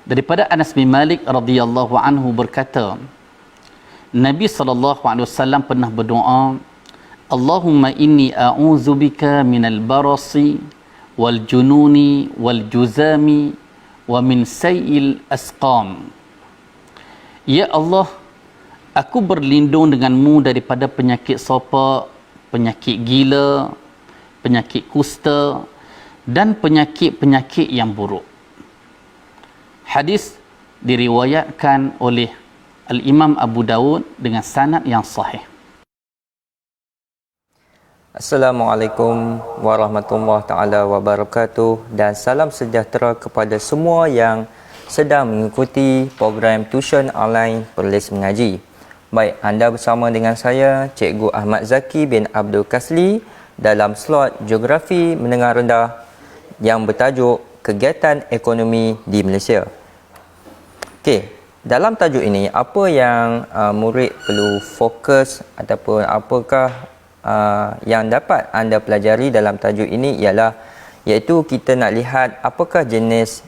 Daripada Anas bin Malik radhiyallahu anhu berkata, Nabi SAW pernah berdoa, Allahumma inni a'udzubika minal barasi wal jununi wal juzami wa min sayil asqam. Ya Allah, aku berlindung denganmu daripada penyakit sopak, penyakit gila, penyakit kusta dan penyakit-penyakit yang buruk. Hadis diriwayatkan oleh Al-Imam Abu Dawud dengan sanad yang sahih. Assalamualaikum warahmatullahi taala wabarakatuh, dan salam sejahtera kepada semua yang sedang mengikuti program tuition online Perlis Mengaji. Baik, anda bersama dengan saya Cikgu Ahmad Zaki bin Abdul Kasli dalam slot Geografi Menengah Rendah yang bertajuk Kegiatan Ekonomi di Malaysia. Okey, dalam tajuk ini apa yang murid perlu fokus ataupun apakah yang dapat anda pelajari dalam tajuk ini ialah iaitu kita nak lihat apakah jenis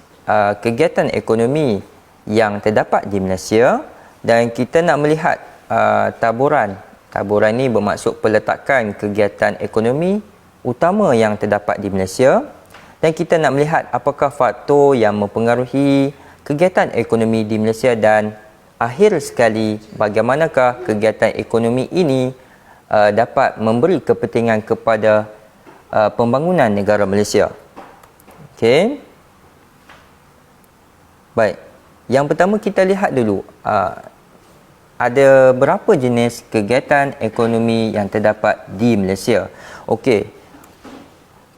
kegiatan ekonomi yang terdapat di Malaysia, dan kita nak melihat taburan ini bermaksud peletakan kegiatan ekonomi utama yang terdapat di Malaysia, dan kita nak melihat apakah faktor yang mempengaruhi kegiatan ekonomi di Malaysia, dan akhir sekali bagaimanakah kegiatan ekonomi ini dapat memberi kepentingan kepada pembangunan negara Malaysia. Okey. Baik. Yang pertama kita lihat dulu ada berapa jenis kegiatan ekonomi yang terdapat di Malaysia. Okey.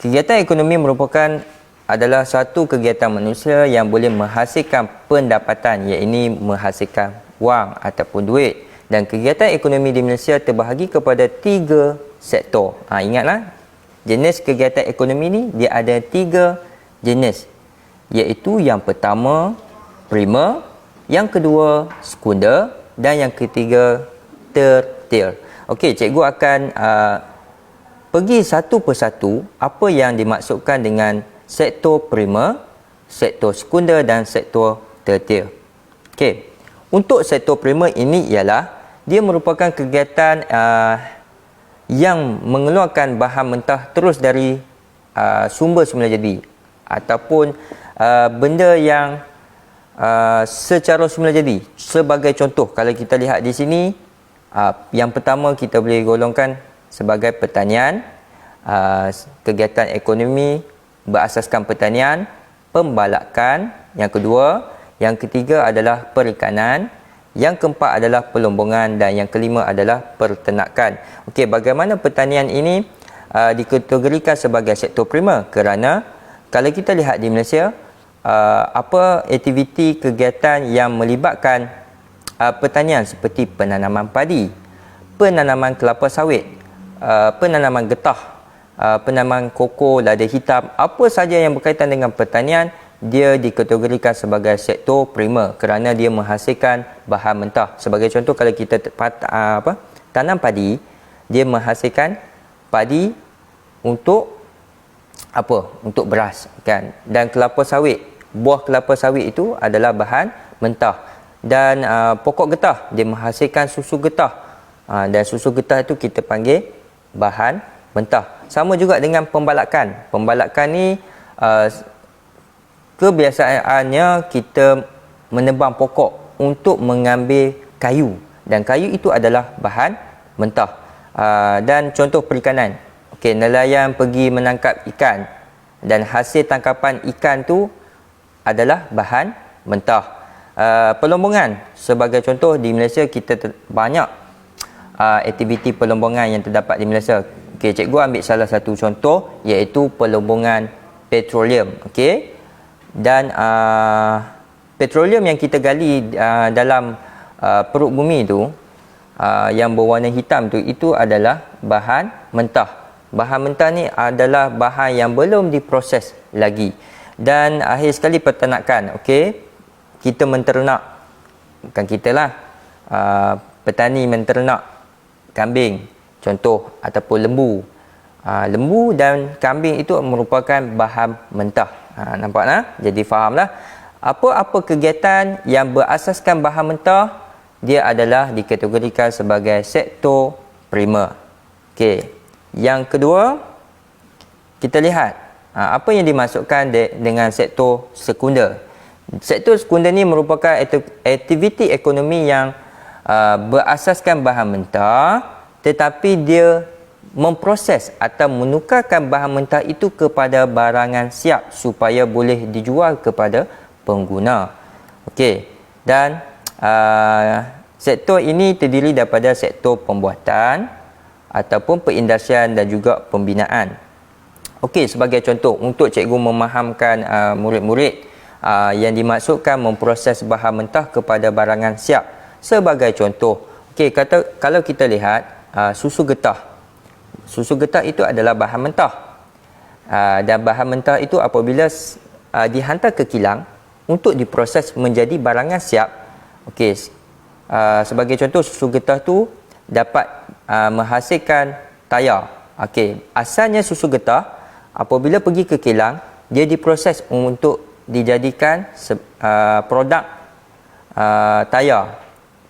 Kegiatan ekonomi merupakan adalah satu kegiatan manusia yang boleh menghasilkan pendapatan, iaitu menghasilkan wang ataupun duit. Dan kegiatan ekonomi di Malaysia terbahagi kepada 3 sektor. Ingatlah, jenis kegiatan ekonomi ni dia ada 3 jenis, iaitu yang pertama primer, yang kedua sekunder, dan yang ketiga tertier. Okey, cikgu akan pergi satu persatu apa yang dimaksudkan dengan sektor primer, sektor sekunder dan sektor tertier. Okey, untuk sektor primer ini ialah dia merupakan kegiatan yang mengeluarkan bahan mentah terus dari sumber semula jadi ataupun benda yang secara semula jadi. Sebagai contoh, kalau kita lihat di sini, yang pertama kita boleh golongkan sebagai pertanian, kegiatan ekonomi berasaskan pertanian, pembalakan, yang kedua, yang ketiga adalah perikanan, yang keempat adalah pelombongan, dan yang kelima adalah perternakan. Okey, bagaimana pertanian ini dikategorikan sebagai sektor primer? Kerana kalau kita lihat di Malaysia, apa aktiviti kegiatan yang melibatkan pertanian seperti penanaman padi, penanaman kelapa sawit, penanaman getah, penanaman koko, lada hitam, apa saja yang berkaitan dengan pertanian, dia dikategorikan sebagai sektor primer kerana dia menghasilkan bahan mentah. Sebagai contoh, kalau kita tanam padi, dia menghasilkan padi untuk apa? Untuk beras, kan? Dan kelapa sawit, buah kelapa sawit itu adalah bahan mentah. Dan pokok getah, dia menghasilkan susu getah. Dan susu getah itu kita panggil bahan mentah. Sama juga dengan pembalakan. Pembalakan ni kebiasaannya kita menebang pokok untuk mengambil kayu, dan kayu itu adalah bahan mentah. Dan contoh perikanan, okey, nelayan pergi menangkap ikan dan hasil tangkapan ikan tu adalah bahan mentah. Pelombongan, sebagai contoh di Malaysia kita banyak aktiviti pelombongan yang terdapat di Malaysia. Okey, cikgu ambil salah satu contoh, iaitu pelombongan petroleum. Okey, dan petroleum yang kita gali dalam perut bumi itu, yang berwarna hitam tu, itu adalah bahan mentah. Bahan mentah ni adalah bahan yang belum diproses lagi. Dan akhir sekali peternakan. Okey, kita menternak, bukan kita lah, petani menternak kambing contoh, ataupun lembu. Lembu dan kambing itu merupakan bahan mentah. Nampak tak? Jadi fahamlah apa-apa kegiatan yang berasaskan bahan mentah, dia adalah dikategorikan sebagai sektor primer. Okey. Yang kedua, kita lihat apa yang dimasukkan dengan sektor sekunder. Sektor sekunder ni merupakan aktiviti ekonomi yang berasaskan bahan mentah, tetapi dia memproses atau menukarkan bahan mentah itu kepada barangan siap supaya boleh dijual kepada pengguna. Okey. Dan sektor ini terdiri daripada sektor pembuatan ataupun perindustrian dan juga pembinaan. Okey, sebagai contoh untuk cikgu memahamkan murid-murid yang dimaksudkan memproses bahan mentah kepada barangan siap. Sebagai contoh, okey, kalau kita lihat susu getah. Susu getah itu adalah bahan mentah. Dan bahan mentah itu apabila dihantar ke kilang untuk diproses menjadi barangan siap. Okey, sebagai contoh susu getah tu dapat menghasilkan tayar. Okey, asalnya susu getah apabila pergi ke kilang, dia diproses untuk dijadikan produk tayar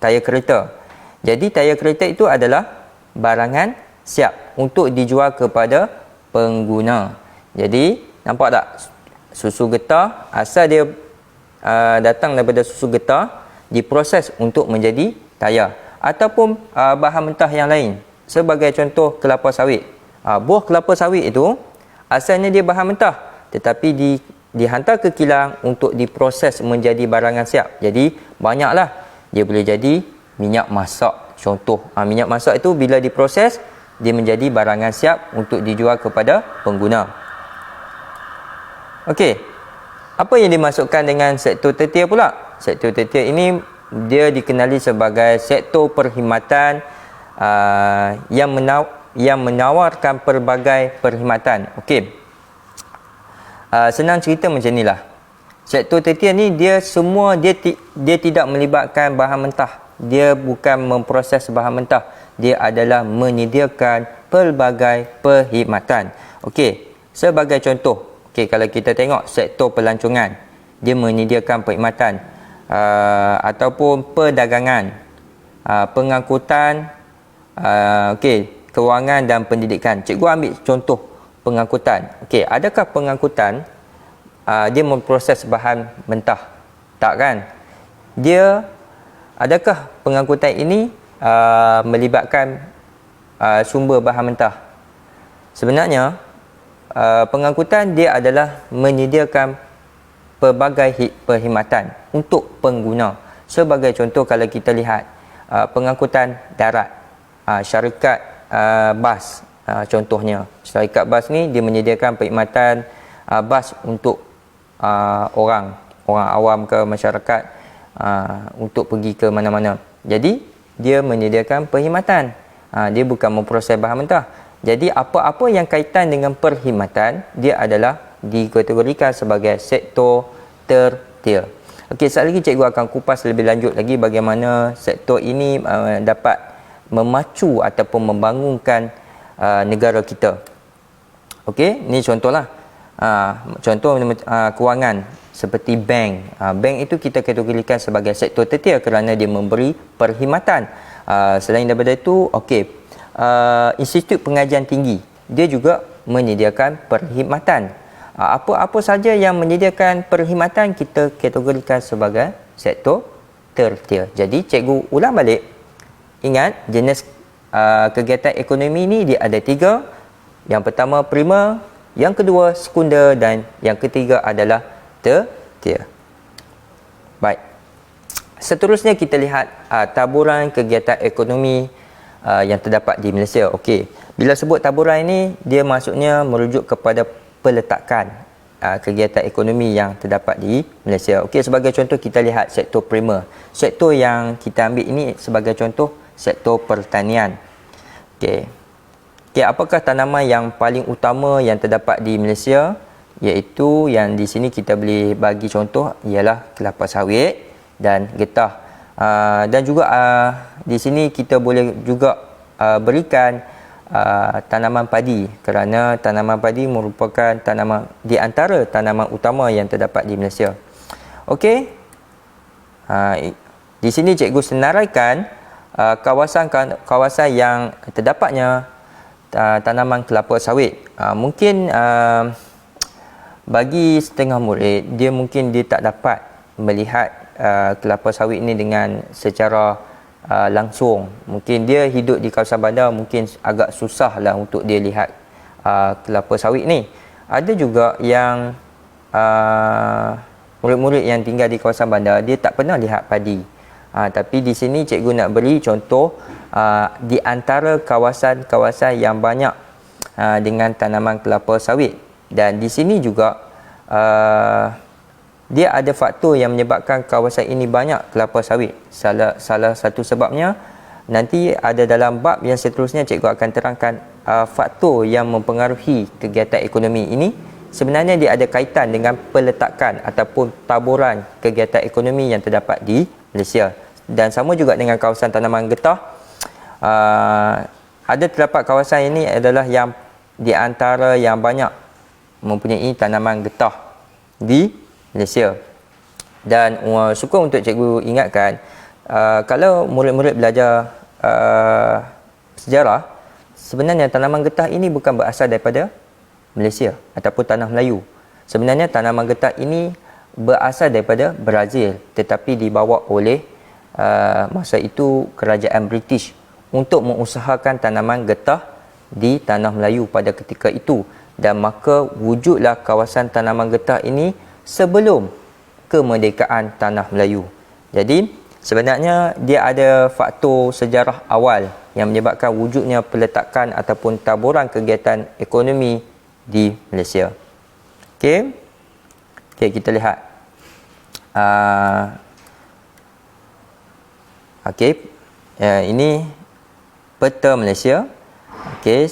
kereta. Jadi tayar kereta itu adalah barangan siap untuk dijual kepada pengguna. Jadi nampak tak, susu getah asal dia datang daripada susu getah, diproses untuk menjadi tayar. Ataupun bahan mentah yang lain, sebagai contoh kelapa sawit. Buah kelapa sawit itu asalnya dia bahan mentah, tetapi dihantar ke kilang untuk diproses menjadi barangan siap. Jadi banyaklah dia boleh jadi minyak masak. Contoh, minyak masak itu bila diproses dia menjadi barangan siap untuk dijual kepada pengguna. Okey. Apa yang dimasukkan dengan sektor tertiar pula? Sektor tertiar ini dia dikenali sebagai sektor perkhidmatan yang menawarkan pelbagai perkhidmatan. Okey. Senang cerita macam inilah. Sektor tertiar ni dia tidak melibatkan bahan mentah. Dia bukan memproses bahan mentah. Dia adalah menyediakan pelbagai perkhidmatan. Okey, sebagai contoh, okey, kalau kita tengok sektor pelancongan, dia menyediakan perkhidmatan ataupun perdagangan, pengangkutan, okey, kewangan dan pendidikan. Cikgu ambil contoh pengangkutan. Okey, adakah pengangkutan dia memproses bahan mentah? Tak kan? Adakah pengangkutan ini melibatkan sumber bahan mentah? Sebenarnya pengangkutan dia adalah menyediakan pelbagai perkhidmatan untuk pengguna. Sebagai contoh, kalau kita lihat pengangkutan darat, syarikat bas, contohnya syarikat bas ni dia menyediakan perkhidmatan bas untuk orang awam ke masyarakat untuk pergi ke mana-mana. Jadi dia menyediakan perkhidmatan, dia bukan memproses bahan mentah. Jadi apa-apa yang kaitan dengan perkhidmatan, dia adalah dikategorikan sebagai sektor tertiar. Okey, sekali lagi cikgu akan kupas lebih lanjut lagi bagaimana sektor ini dapat memacu ataupun membangunkan negara kita. Okey, ini contohlah. Contoh kewangan seperti bank. Bank itu kita kategorikan sebagai sektor tertiar kerana dia memberi perkhidmatan. Selain daripada itu, okey, Institut Pengajian Tinggi dia juga menyediakan perkhidmatan. Apa-apa saja yang menyediakan perkhidmatan kita kategorikan sebagai sektor tertiar. Jadi cikgu ulang balik. Ingat, jenis kegiatan ekonomi ni dia ada 3. Yang pertama primer, yang kedua sekunder dan yang ketiga adalah tertiar. Baik. Seterusnya kita lihat taburan kegiatan ekonomi yang terdapat di Malaysia. Okey. Bila sebut taburan ini, dia maksudnya merujuk kepada peletakan kegiatan ekonomi yang terdapat di Malaysia. Okey, sebagai contoh kita lihat sektor primer. Sektor yang kita ambil ini sebagai contoh sektor pertanian. Okey. Okey, apakah tanaman yang paling utama yang terdapat di Malaysia? Iaitu yang di sini kita boleh bagi contoh ialah kelapa sawit dan getah. Dan juga di sini kita boleh juga berikan tanaman padi kerana tanaman padi merupakan tanaman di antara tanaman utama yang terdapat di Malaysia. Okey. Di sini cikgu senaraikan kawasan yang terdapatnya tanaman kelapa sawit. Mungkin bagi setengah murid dia tak dapat melihat kelapa sawit ini dengan secara langsung. Mungkin dia hidup di kawasan bandar, mungkin agak susahlah untuk dia lihat kelapa sawit ni. Ada juga yang murid-murid yang tinggal di kawasan bandar, dia tak pernah lihat padi. Tapi di sini cikgu nak beri contoh di antara kawasan-kawasan yang banyak dengan tanaman kelapa sawit. Dan di sini juga dia ada faktor yang menyebabkan kawasan ini banyak kelapa sawit. Salah satu sebabnya nanti ada dalam bab yang seterusnya, cikgu akan terangkan faktor yang mempengaruhi kegiatan ekonomi ini. Sebenarnya dia ada kaitan dengan peletakan ataupun taburan kegiatan ekonomi yang terdapat di Malaysia. Dan sama juga dengan kawasan tanaman getah, terdapat kawasan ini adalah yang di antara yang banyak mempunyai tanaman getah di Malaysia. Dan suka untuk cikgu ingatkan, kalau murid-murid belajar sejarah, sebenarnya tanaman getah ini bukan berasal daripada Malaysia ataupun tanah Melayu. Sebenarnya tanaman getah ini berasal daripada Brazil, tetapi dibawa oleh masa itu kerajaan British untuk mengusahakan tanaman getah di tanah Melayu pada ketika itu. Dan maka wujudlah kawasan tanaman getah ini sebelum kemerdekaan tanah Melayu. Jadi sebenarnya dia ada faktor sejarah awal yang menyebabkan wujudnya peletakan ataupun taburan kegiatan ekonomi di Malaysia. Okey, kita lihat. Ini peta Malaysia. Okey,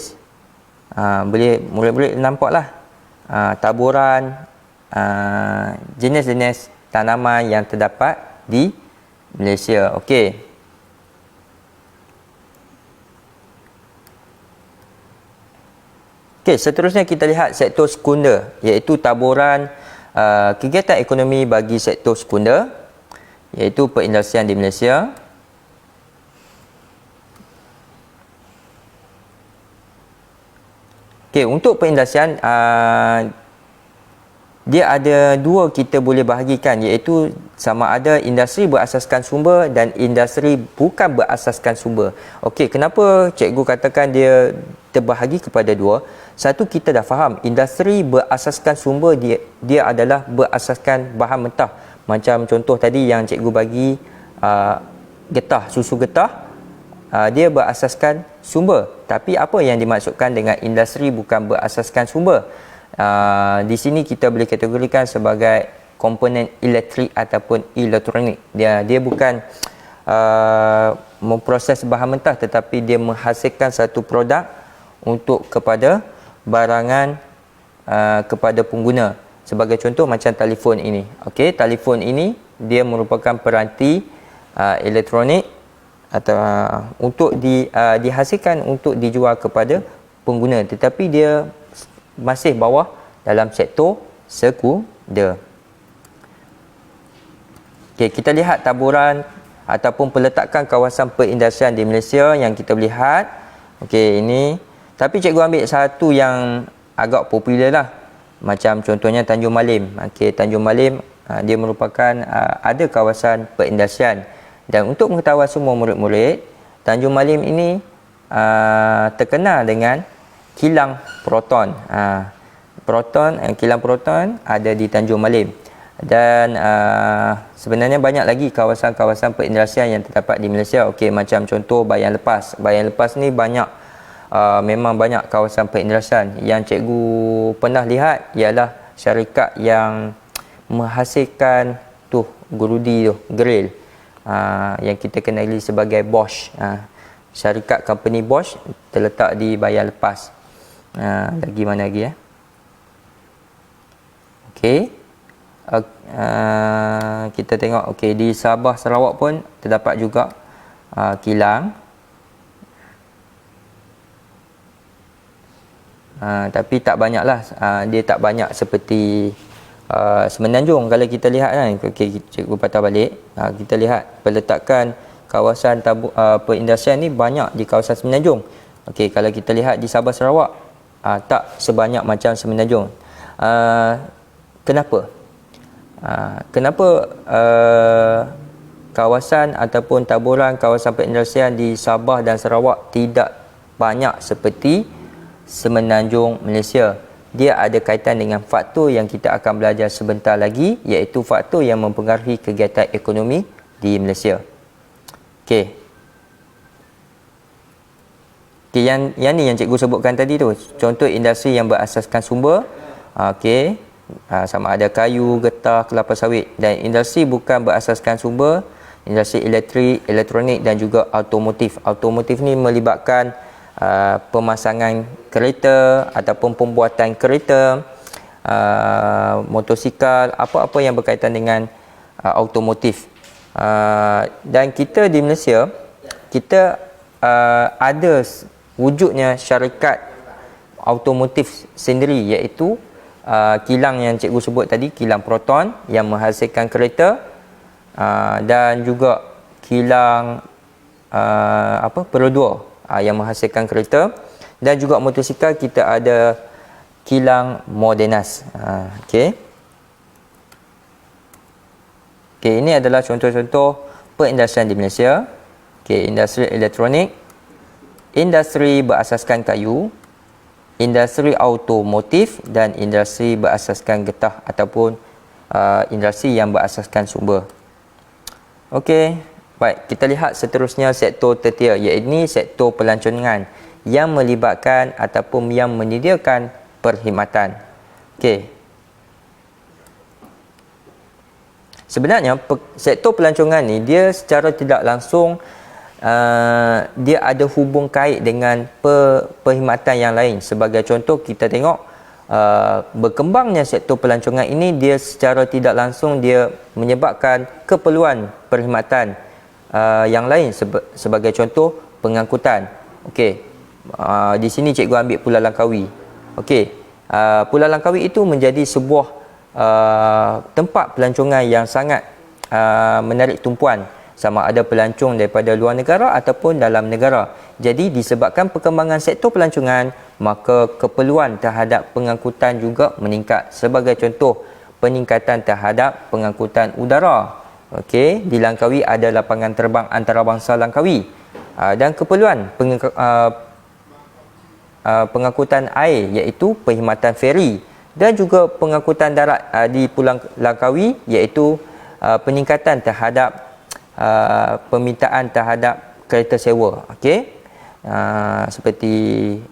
boleh murid-murid nampaklah taburan jenis-jenis tanaman yang terdapat di Malaysia. Okey. Okey, seterusnya kita lihat sektor sekunder, iaitu taburan kegiatan ekonomi bagi sektor sekunder, iaitu perindustrian di Malaysia. Okey, untuk perindustrian dia ada dua kita boleh bahagikan, iaitu sama ada industri berasaskan sumber dan industri bukan berasaskan sumber. Okey, kenapa cikgu katakan dia terbahagi kepada dua? Satu, kita dah faham industri berasaskan sumber dia adalah berasaskan bahan mentah. Macam contoh tadi yang cikgu bagi getah, susu getah, dia berasaskan sumber. Tapi apa yang dimaksudkan dengan industri bukan berasaskan sumber? Di sini kita boleh kategorikan sebagai komponen elektrik ataupun elektronik. Dia bukan memproses bahan mentah, tetapi dia menghasilkan satu produk untuk kepada barangan kepada pengguna. Sebagai contoh macam telefon ini. Okey, telefon ini dia merupakan peranti elektronik atau untuk dihasilkan untuk dijual kepada pengguna, tetapi dia masih bawah dalam sektor sekunder. Okey, kita lihat taburan ataupun peletakan kawasan perindustrian di Malaysia yang kita lihat. Okey, ini. Tapi cikgu ambil satu yang agak popular lah. Macam contohnya Tanjung Malim. Okey, Tanjung Malim dia merupakan ada kawasan perindustrian. Dan untuk mengetahui semua murid-murid, Tanjung Malim ini terkenal dengan kilang proton. Kilang proton ada di Tanjung Malim. Dan sebenarnya banyak lagi kawasan-kawasan perindustrian yang terdapat di Malaysia. Okey, macam contoh Bayan Lepas. Bayan Lepas ni banyak, memang banyak kawasan perindustrian. Yang cikgu pernah lihat ialah syarikat yang menghasilkan gerudi grill, yang kita kenali sebagai Bosch. Syarikat company Bosch terletak di Bayan Lepas. Lagi mana lagi ya? Okey. Kita tengok, okey, di Sabah Sarawak pun terdapat juga kilang. Tapi tak banyaklah, dia tak banyak seperti Semenanjung. Kalau kita lihat kan, okey, cikgu patah balik, kita lihat peletakan kawasan perindustrian ni banyak di kawasan Semenanjung. Okey, kalau kita lihat di Sabah Sarawak, tak sebanyak macam Semenanjung. Kenapa? Kenapa kawasan ataupun taburan kawasan perindustrian di Sabah dan Sarawak tidak banyak seperti Semenanjung Malaysia? Dia ada kaitan dengan faktor yang kita akan belajar sebentar lagi, iaitu faktor yang mempengaruhi kegiatan ekonomi di Malaysia. Okey. Okay, yang ni yang cikgu sebutkan tadi tu, contoh industri yang berasaskan sumber, okey, sama ada kayu, getah, kelapa sawit. Dan industri bukan berasaskan sumber, industri elektrik, elektronik dan juga automotif. Automotif ni melibatkan pemasangan kereta ataupun pembuatan kereta, motosikal, apa-apa yang berkaitan dengan automotif. Dan kita di Malaysia, kita ada wujudnya syarikat automotif sendiri, iaitu kilang yang cikgu sebut tadi, kilang Proton yang menghasilkan kereta, dan juga kilang Perodua yang menghasilkan kereta, dan juga motosikal kita ada kilang Modenas. Okey. Okey, ini adalah contoh-contoh perindustrian di Malaysia. Okey, industri elektronik, industri berasaskan kayu, industri automotif dan industri berasaskan getah ataupun industri yang berasaskan sumber. Okey. Baik, kita lihat seterusnya sektor tertiar, iaitu sektor pelancongan yang melibatkan ataupun yang menyediakan perkhidmatan. Okey. Sebenarnya sektor pelancongan ni dia secara tidak langsung dia ada hubung kait dengan perkhidmatan yang lain. Sebagai contoh, kita tengok berkembangnya sektor pelancongan ini, dia secara tidak langsung dia menyebabkan keperluan perkhidmatan yang lain, sebagai contoh pengangkutan. Okey, di sini cikgu ambil Pulau Langkawi. Okey, Pulau Langkawi itu menjadi sebuah tempat pelancongan yang sangat menarik tumpuan, sama ada pelancong daripada luar negara ataupun dalam negara. Jadi disebabkan perkembangan sektor pelancongan, maka keperluan terhadap pengangkutan juga meningkat. Sebagai contoh, peningkatan terhadap pengangkutan udara. Okey, di Langkawi ada lapangan terbang antarabangsa Langkawi, dan keperluan pengangkutan air, iaitu perkhidmatan feri, dan juga pengangkutan darat di Pulau Langkawi, iaitu peningkatan terhadap permintaan terhadap kereta sewa. Okey, seperti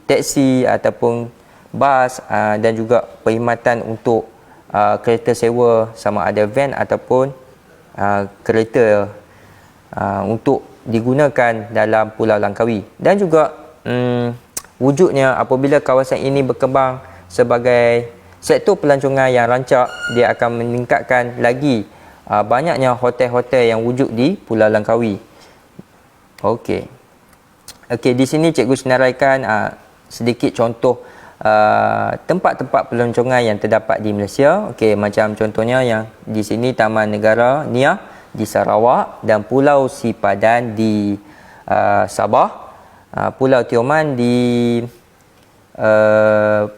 teksi ataupun bas, dan juga perkhidmatan untuk kereta sewa, sama ada van ataupun kereta untuk digunakan dalam Pulau Langkawi. Dan juga wujudnya apabila kawasan ini berkembang sebagai sektor pelancongan yang rancak, dia akan meningkatkan lagi banyaknya hotel-hotel yang wujud di Pulau Langkawi. Okey. Okey, di sini cikgu senaraikan sedikit contoh tempat-tempat pelancongan yang terdapat di Malaysia. Okey, macam contohnya yang di sini Taman Negara Niah di Sarawak dan Pulau Sipadan di Sabah, Pulau Tioman di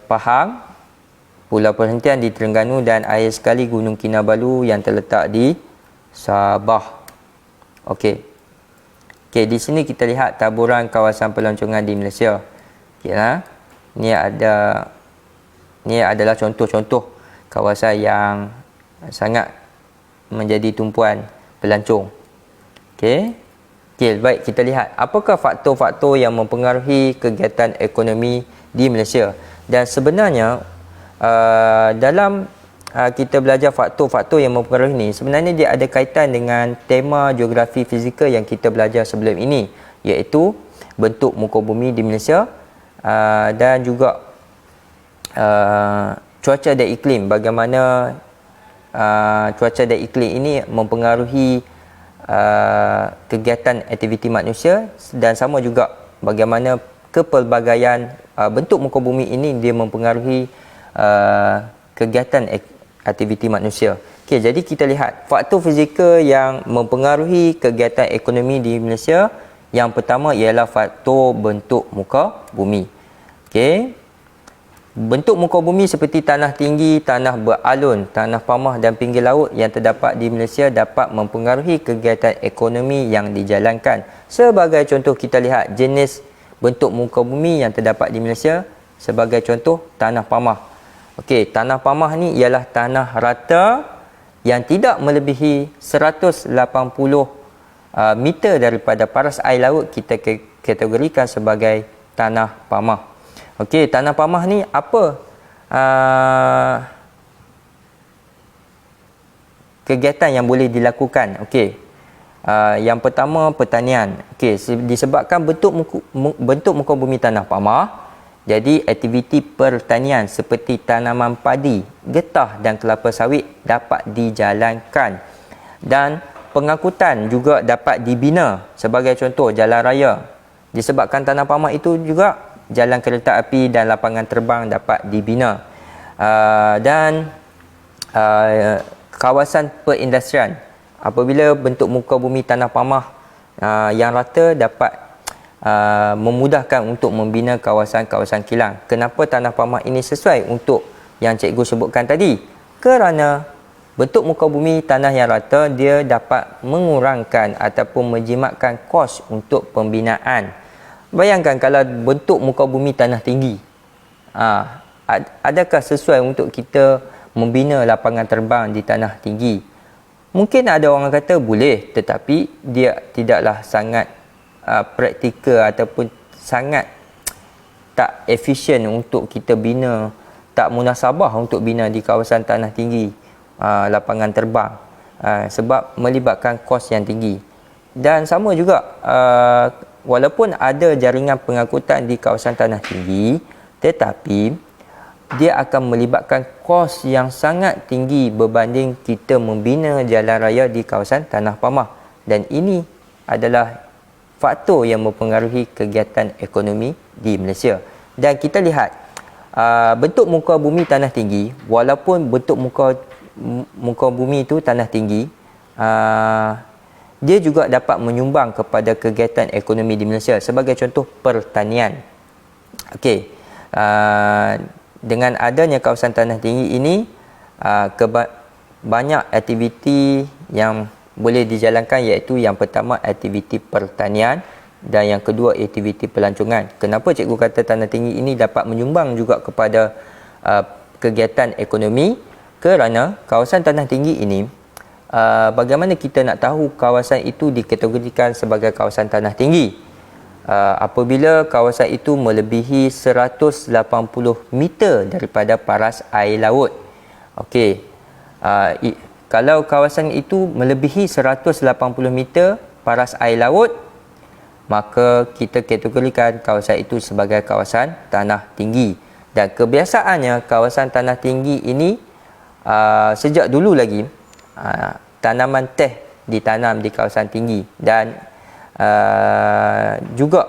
Pahang, Pulau Perhentian di Terengganu, dan air sekali Gunung Kinabalu yang terletak di Sabah. Okey. Okey, di sini kita lihat taburan kawasan pelancongan di Malaysia. Okeylah. Ini adalah contoh-contoh kawasan yang sangat menjadi tumpuan pelancong. Okey. Okey, baik, kita lihat apakah faktor-faktor yang mempengaruhi kegiatan ekonomi di Malaysia. Dan sebenarnya dalam kita belajar faktor-faktor yang mempengaruhi ini, sebenarnya dia ada kaitan dengan tema geografi fizikal yang kita belajar sebelum ini, iaitu bentuk muka bumi di Malaysia, dan juga cuaca dan iklim. Bagaimana cuaca dan iklim ini mempengaruhi kegiatan aktiviti manusia, dan sama juga bagaimana kepelbagaian bentuk muka bumi ini dia mempengaruhi kegiatan aktiviti manusia. Okey, jadi kita lihat faktor fizikal yang mempengaruhi kegiatan ekonomi di Malaysia. Yang pertama ialah faktor bentuk muka bumi. Okey. Bentuk muka bumi seperti tanah tinggi, tanah beralun, tanah pamah dan pinggir laut yang terdapat di Malaysia dapat mempengaruhi kegiatan ekonomi yang dijalankan. Sebagai contoh, kita lihat jenis bentuk muka bumi yang terdapat di Malaysia. Sebagai contoh, tanah pamah. Okey, tanah pamah ni ialah tanah rata yang tidak melebihi 180 meter daripada paras air laut, kita kategorikan sebagai tanah pamah. Okey, tanah pamah ni apa kegiatan yang boleh dilakukan? Okey, yang pertama pertanian. Okey, disebabkan bentuk muka bumi tanah pamah, jadi aktiviti pertanian seperti tanaman padi, getah dan kelapa sawit dapat dijalankan. Dan pengangkutan juga dapat dibina. Sebagai contoh, jalan raya. Disebabkan tanah pamah itu juga jalan kereta api dan lapangan terbang dapat dibina. Kawasan perindustrian. Apabila bentuk muka bumi tanah pamah yang rata dapat memudahkan untuk membina kawasan-kawasan kilang. Kenapa tanah pamah ini sesuai untuk yang cikgu sebutkan tadi? Kerana bentuk muka bumi tanah yang rata, dia dapat mengurangkan ataupun menjimatkan kos untuk pembinaan. Bayangkan kalau bentuk muka bumi tanah tinggi, adakah sesuai untuk kita membina lapangan terbang di tanah tinggi? Mungkin ada orang kata boleh, tetapi dia tidaklah sangat praktikal ataupun sangat tak efisien untuk kita bina, tak munasabah untuk bina di kawasan tanah tinggi, lapangan terbang, sebab melibatkan kos yang tinggi. Dan sama juga, walaupun ada jaringan pengangkutan di kawasan tanah tinggi, tetapi dia akan melibatkan kos yang sangat tinggi berbanding kita membina jalan raya di kawasan tanah pamah. Dan ini adalah faktor yang mempengaruhi kegiatan ekonomi di Malaysia. Dan kita lihat bentuk muka bumi tanah tinggi, walaupun bentuk muka bumi itu tanah tinggi, dia juga dapat menyumbang kepada kegiatan ekonomi di Malaysia. Sebagai contoh, pertanian. Okey, dengan adanya kawasan tanah tinggi ini, banyak aktiviti yang boleh dijalankan, iaitu yang pertama aktiviti pertanian dan yang kedua aktiviti pelancongan. Kenapa cikgu kata tanah tinggi ini dapat menyumbang juga kepada kegiatan ekonomi? Kerana kawasan tanah tinggi ini, bagaimana kita nak tahu kawasan itu dikategorikan sebagai kawasan tanah tinggi? Apabila kawasan itu melebihi 180 meter daripada paras air laut. Okey, kalau kawasan itu melebihi 180 meter paras air laut, maka kita kategorikan kawasan itu sebagai kawasan tanah tinggi. Dan kebiasaannya kawasan tanah tinggi ini, sejak dulu lagi, tanaman teh ditanam di kawasan tinggi, dan juga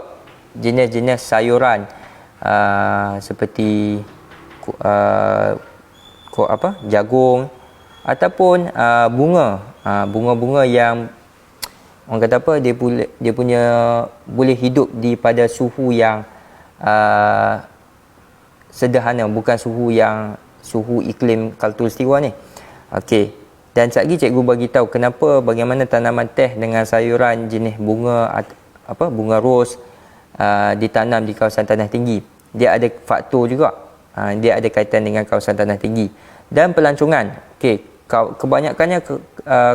jenis-jenis sayuran seperti jagung ataupun bunga-bunga yang orang kata apa, dia punya boleh hidup di pada suhu yang sederhana, bukan suhu iklim khatulistiwa ni. Okey, dan sekejap lagi cikgu bagi tahu bagaimana tanaman teh dengan sayuran jenis bunga ros ditanam di kawasan tanah tinggi. Dia ada faktor juga, dia ada kaitan dengan kawasan tanah tinggi. Dan pelancongan. Okey, kebanyakannya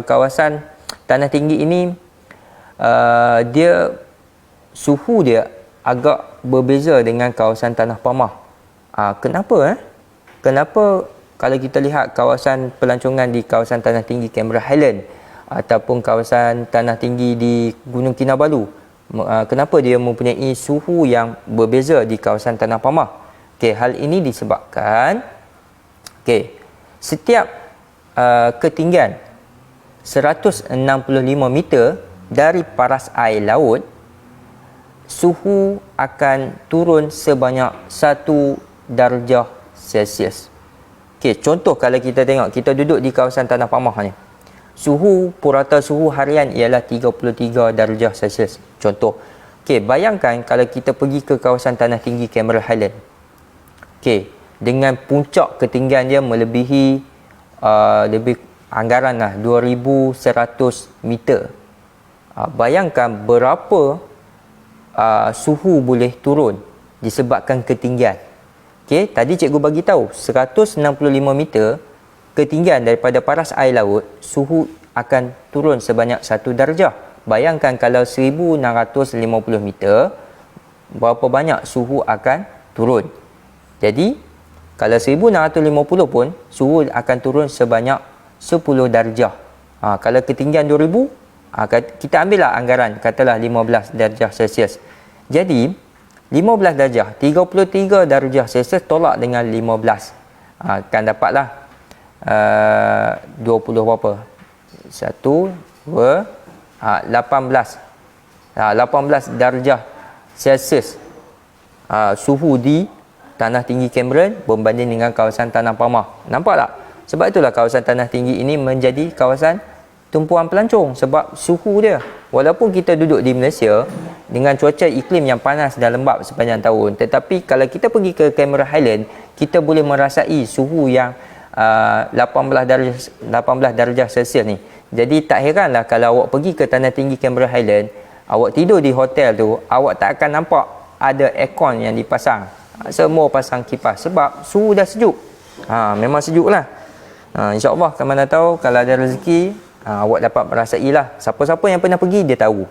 kawasan tanah tinggi ini, suhu dia agak berbeza dengan kawasan tanah pamah. Kenapa? Kenapa kalau kita lihat kawasan pelancongan di kawasan tanah tinggi Canberra Highland ataupun kawasan tanah tinggi di Gunung Kinabalu, kenapa dia mempunyai suhu yang berbeza di kawasan tanah pamah? Okey, hal ini disebabkan setiap ketinggian 165 meter dari paras air laut, suhu akan turun sebanyak 1 darjah Celsius. Okey, contoh kalau kita tengok, kita duduk di kawasan Tanah Pamah ni. Purata suhu harian ialah 33 darjah Celsius. Contoh. Okey, bayangkan kalau kita pergi ke kawasan Tanah Tinggi Cameron Highland. Okey, dengan puncak ketinggian dia melebihi lebih anggaran lah 2100 meter. Bayangkan berapa suhu boleh turun disebabkan ketinggian. Okey, tadi cikgu bagi tahu 165 meter ketinggian daripada paras air laut, suhu akan turun sebanyak 1 darjah. Bayangkan kalau 1650 meter, berapa banyak suhu akan turun. Jadi, kalau 1650 pun, suhu akan turun sebanyak 10 darjah. Kalau ketinggian 2000, kita ambillah anggaran, katalah 15 darjah Celsius. Jadi, 15 darjah, 33 darjah Celsius tolak dengan 15. Akan dapatlah 20 berapa? 1, 2, 18. 18 darjah Celsius suhu di Tanah Tinggi Cameron berbanding dengan kawasan Tanah Pamah. Nampak tak? Sebab itulah kawasan Tanah Tinggi ini menjadi kawasan tumpuan pelancong sebab suhu dia. Walaupun kita duduk di Malaysia dengan cuaca iklim yang panas dan lembap sepanjang tahun, tetapi kalau kita pergi ke Cameron Highland, kita boleh merasai suhu yang 18 darjah Celsius ni. Jadi tak heranlah kalau awak pergi ke Tanah Tinggi Cameron Highland, awak tidur di hotel tu, awak tak akan nampak ada aircon yang dipasang. Semua pasang kipas sebab suhu dah sejuk. Memang sejuk lah. InsyaAllah mana tahu kalau ada rezeki, awak dapat merasailah. Siapa-siapa yang pernah pergi dia tahu.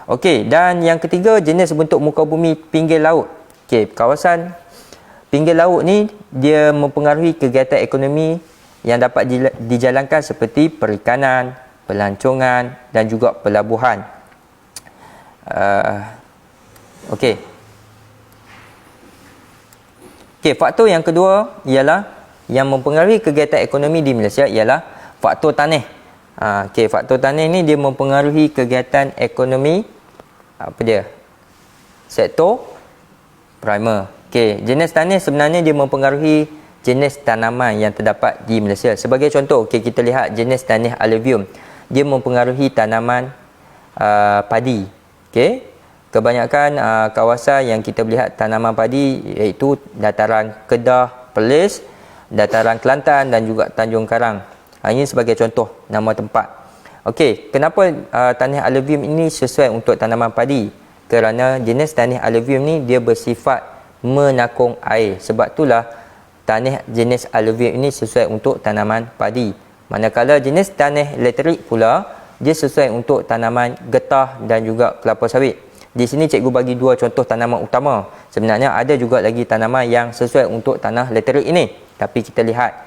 Okey, dan yang ketiga, jenis bentuk muka bumi pinggir laut. Okey, kawasan pinggir laut ni dia mempengaruhi kegiatan ekonomi yang dapat dijalankan seperti perikanan, pelancongan dan juga pelabuhan. Okey, faktor yang kedua ialah yang mempengaruhi kegiatan ekonomi di Malaysia ialah faktor tanah. Faktor tanah ni dia mempengaruhi kegiatan ekonomi sektor primer. Jenis tanah sebenarnya dia mempengaruhi jenis tanaman yang terdapat di Malaysia. Sebagai contoh, kita lihat jenis tanah alluvium. Dia mempengaruhi tanaman padi. Kebanyakan kawasan yang kita lihat tanaman padi iaitu dataran Kedah, Perlis, dataran Kelantan dan juga Tanjung Karang. Ini sebagai contoh nama tempat. Kenapa tanah alluvium ini sesuai untuk tanaman padi? Kerana jenis tanah alluvium ni dia bersifat menakung air. Sebab itulah tanah jenis alluvium ini sesuai untuk tanaman padi. Manakala jenis tanah laterit pula dia sesuai untuk tanaman getah dan juga kelapa sawit. Di sini cikgu bagi dua contoh tanaman utama. Sebenarnya ada juga lagi tanaman yang sesuai untuk tanah laterit ini. Tapi kita lihat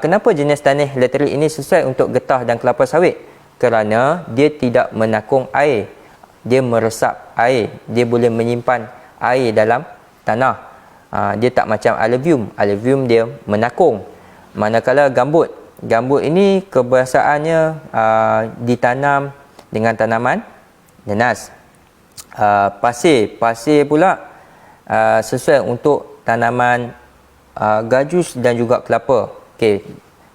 kenapa jenis tanah laterit ini sesuai untuk getah dan kelapa sawit? Kerana dia tidak menakung air. Dia meresap air. Dia boleh menyimpan air dalam tanah. Dia tak macam alluvium. Alluvium dia menakung. Manakala gambut ini kebiasaannya ditanam dengan tanaman nenas. Pasir pula sesuai untuk tanaman gajus dan juga kelapa.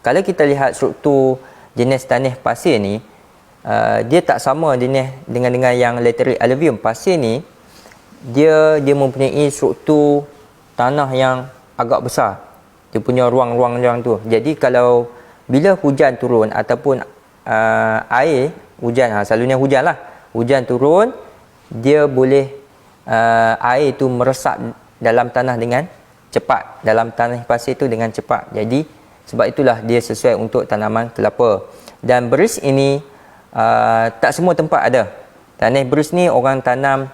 Kalau kita lihat struktur jenis tanah pasir ni, dia tak sama dengan yang laterit alluvium. Pasir ni dia mempunyai struktur tanah yang agak besar. Dia punya ruang-ruang tu. Jadi kalau bila hujan turun ataupun air hujan, selalunya hujan lah. Hujan turun, dia boleh air itu meresap dalam tanah dengan cepat. Dalam tanah pasir itu dengan cepat. Jadi sebab itulah dia sesuai untuk tanaman kelapa. Dan beris ini tak semua tempat ada. Tanah beris ni orang tanam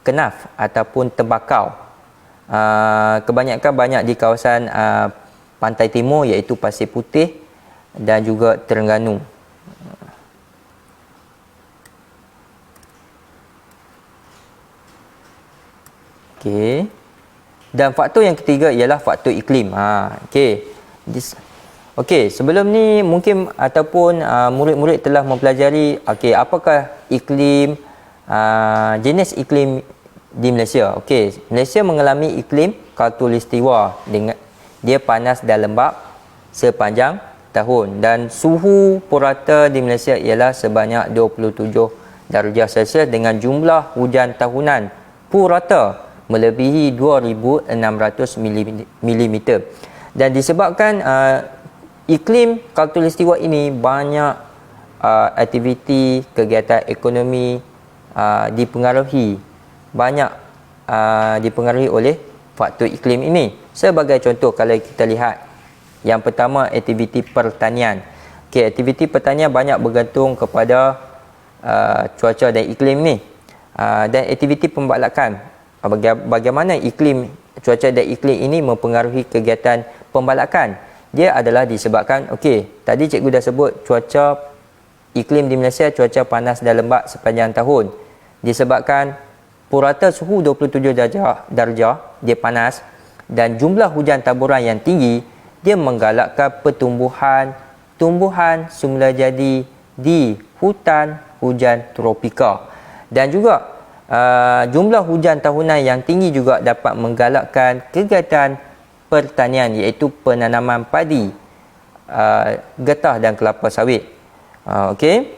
kenaf ataupun tembakau. Kebanyakan banyak di kawasan pantai timur iaitu Pasir Putih dan juga Terengganu. Dan faktor yang ketiga ialah faktor iklim. Sebelum ni mungkin ataupun murid-murid telah mempelajari apakah iklim, jenis iklim di Malaysia. Malaysia mengalami iklim khatulistiwa dengan dia panas dan lembap sepanjang tahun. Dan suhu purata di Malaysia ialah sebanyak 27 darjah Celsius dengan jumlah hujan tahunan purata melebihi 2,600 mm. Dan disebabkan iklim khatulistiwa ini, banyak aktiviti kegiatan ekonomi dipengaruhi oleh faktor iklim ini. Sebagai contoh, kalau kita lihat yang pertama, aktiviti pertanian. Okey, aktiviti pertanian banyak bergantung kepada cuaca dan iklim ni. Dan aktiviti pembalakan, bagaimana iklim, cuaca dan iklim ini mempengaruhi kegiatan pembalakan. Dia adalah disebabkan, okey, tadi cikgu dah sebut cuaca iklim di Malaysia, cuaca panas dan lembap sepanjang tahun. Disebabkan purata suhu 27 darjah, dia panas, dan jumlah hujan taburan yang tinggi, dia menggalakkan tumbuhan semula jadi di hutan hujan tropika. Dan juga jumlah hujan tahunan yang tinggi juga dapat menggalakkan kegiatan pertanian, iaitu penanaman padi, getah dan kelapa sawit. Okey.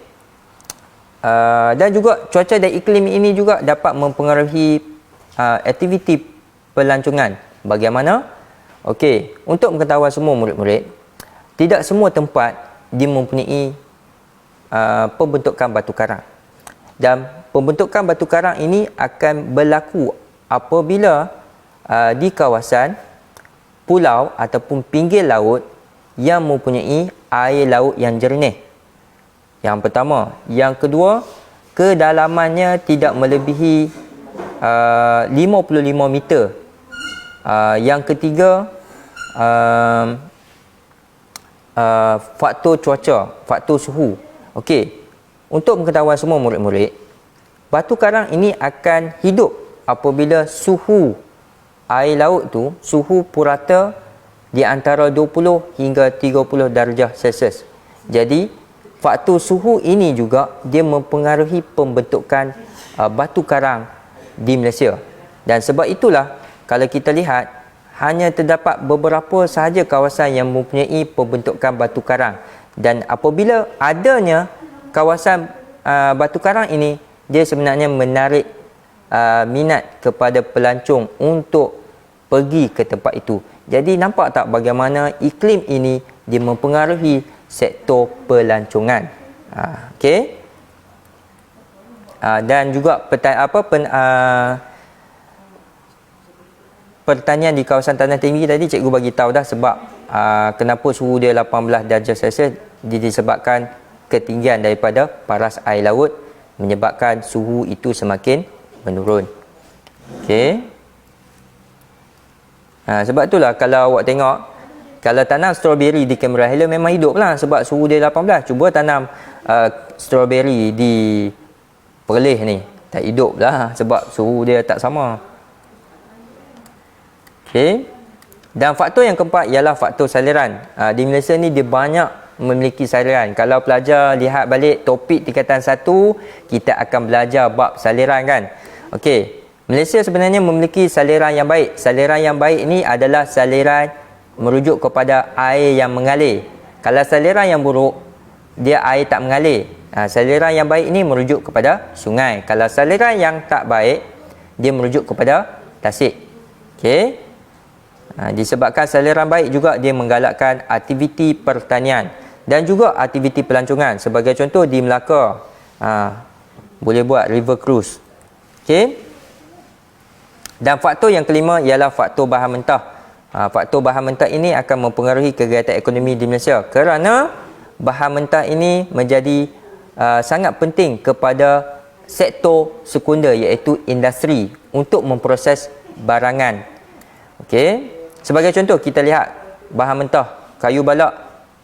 Dan juga cuaca dan iklim ini juga dapat mempengaruhi aktiviti pelancongan. Bagaimana? Okey, untuk pengetahuan semua murid-murid, tidak semua tempat dia mempunyai pembentukan batu karang. Dan pembentukan batu karang ini akan berlaku apabila di kawasan pulau ataupun pinggir laut yang mempunyai air laut yang jernih. Yang pertama. Yang kedua, kedalamannya tidak melebihi 55 meter. Yang ketiga, faktor cuaca, faktor suhu. Okey, untuk pengetahuan semua murid-murid, batu karang ini akan hidup apabila suhu air laut tu, suhu purata di antara 20 hingga 30 darjah Celsius. Jadi faktor suhu ini juga dia mempengaruhi pembentukan batu karang di Malaysia. Dan sebab itulah kalau kita lihat, hanya terdapat beberapa sahaja kawasan yang mempunyai pembentukan batu karang. Dan apabila adanya kawasan batu karang ini, dia sebenarnya menarik minat kepada pelancong untuk pergi ke tempat itu. Jadi nampak tak bagaimana iklim ini dia mempengaruhi sektor pelancongan. Okey. Dan juga pertanian di kawasan tanah tinggi tadi cikgu bagi tahu dah sebab kenapa suhu dia 18 darjah Celsius, disebabkan ketinggian daripada paras air laut menyebabkan suhu itu semakin menurun. Okey. Sebab itulah kalau awak tengok, kalau tanam strawberry di Cameron Highlands memang hidup lah sebab suhu dia 18. Cuba tanam strawberry di Perlis ni, tak hidup lah sebab suhu dia tak sama. Okey. Dan faktor yang keempat ialah faktor saliran. Di Malaysia ni dia banyak memiliki saliran. Kalau pelajar lihat balik topik tingkatan 1, kita akan belajar bab saliran kan. Okey. Malaysia sebenarnya memiliki saliran yang baik. Saliran yang baik ni adalah saliran merujuk kepada air yang mengalir. Kalau saliran yang buruk, dia air tak mengalir. Saliran yang baik ini merujuk kepada sungai. Kalau saliran yang tak baik, dia merujuk kepada tasik. Okey. Disebabkan saliran baik juga dia menggalakkan aktiviti pertanian dan juga aktiviti pelancongan. Sebagai contoh di Melaka, boleh buat river cruise. Okey. Dan faktor yang kelima ialah faktor bahan mentah. Faktor bahan mentah ini akan mempengaruhi kegiatan ekonomi di Malaysia kerana bahan mentah ini menjadi sangat penting kepada sektor sekunder, iaitu industri untuk memproses barangan. Okey. Sebagai contoh, kita lihat bahan mentah kayu balak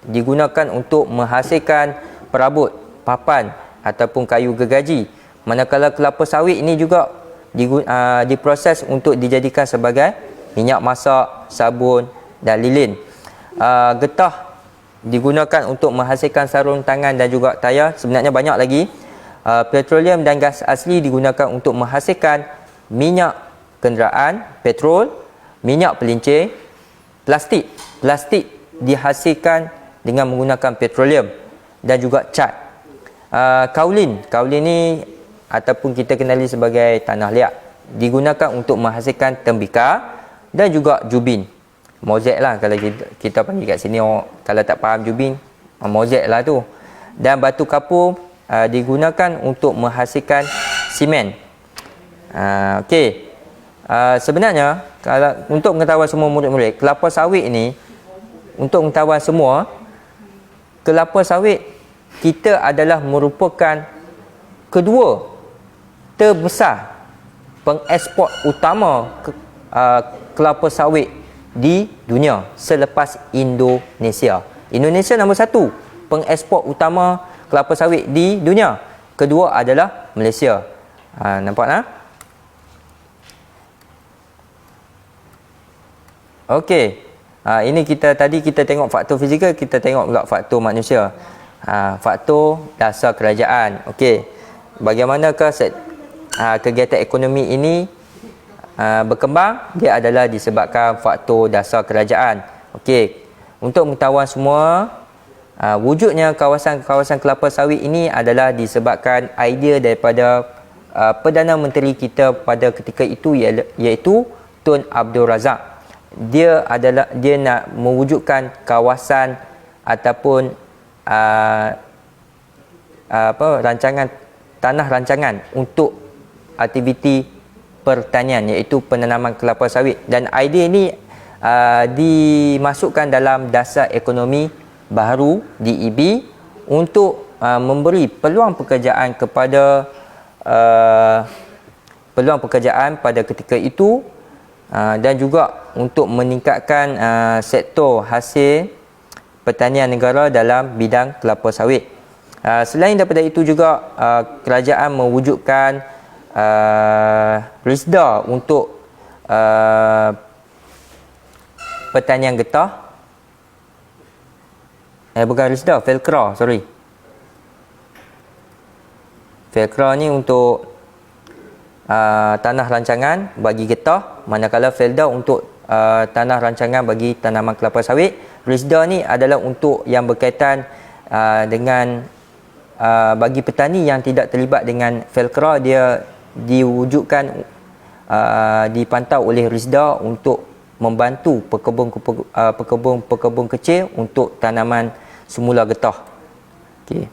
digunakan untuk menghasilkan perabot, papan ataupun kayu gergaji. Manakala kelapa sawit ini juga diproses untuk dijadikan sebagai minyak masak, sabun dan lilin. Getah digunakan untuk menghasilkan sarung tangan dan juga tayar. Sebenarnya banyak lagi. Petroleum dan gas asli digunakan untuk menghasilkan minyak kenderaan, petrol, minyak pelincir, plastik dihasilkan dengan menggunakan petroleum dan juga cat. Kaulin ni ataupun kita kenali sebagai tanah liat, digunakan untuk menghasilkan tembikar dan juga jubin. Mozaik lah kalau kita panggil kat sini, kalau tak faham jubin, mozaik lah tu. Dan batu kapur digunakan untuk menghasilkan simen. Okey. Sebenarnya kalau untuk pengetahuan semua murid-murid, kelapa sawit ni, untuk pengetahuan semua, kelapa sawit kita adalah merupakan kedua terbesar pengeksport utama kelapa sawit di dunia selepas Indonesia. Indonesia nombor 1 pengeksport utama kelapa sawit di dunia. Kedua adalah Malaysia. Nampak tak? Okey. Ini tadi kita tengok faktor fizikal, kita tengok pula faktor manusia. Faktor dasar kerajaan. Okey. Bagaimanakah kegiatan ekonomi ini berkembang? Dia adalah disebabkan faktor dasar kerajaan. Okey. Untuk pengetahuan semua, wujudnya kawasan-kawasan kelapa sawit ini adalah disebabkan idea daripada Perdana Menteri kita pada ketika itu, iaitu Tun Abdul Razak. Dia nak mewujudkan kawasan ataupun tanah rancangan untuk aktiviti pertanian, iaitu penanaman kelapa sawit. Dan idea ini dimasukkan dalam dasar ekonomi baru DEB untuk memberi peluang pekerjaan pada ketika itu, dan juga untuk meningkatkan sektor hasil pertanian negara dalam bidang kelapa sawit. Selain daripada itu juga, kerajaan mewujudkan RISDA untuk pertanian getah. Bukan RISDA, Felcra, sorry. Felcra ni untuk tanah rancangan bagi getah, manakala Felda untuk tanah rancangan bagi tanaman kelapa sawit. RISDA ni adalah untuk yang berkaitan dengan bagi petani yang tidak terlibat dengan Felcra. Dia diwujudkan, dipantau oleh RISDA untuk membantu pekebun kecil untuk tanaman semula getah. Okey.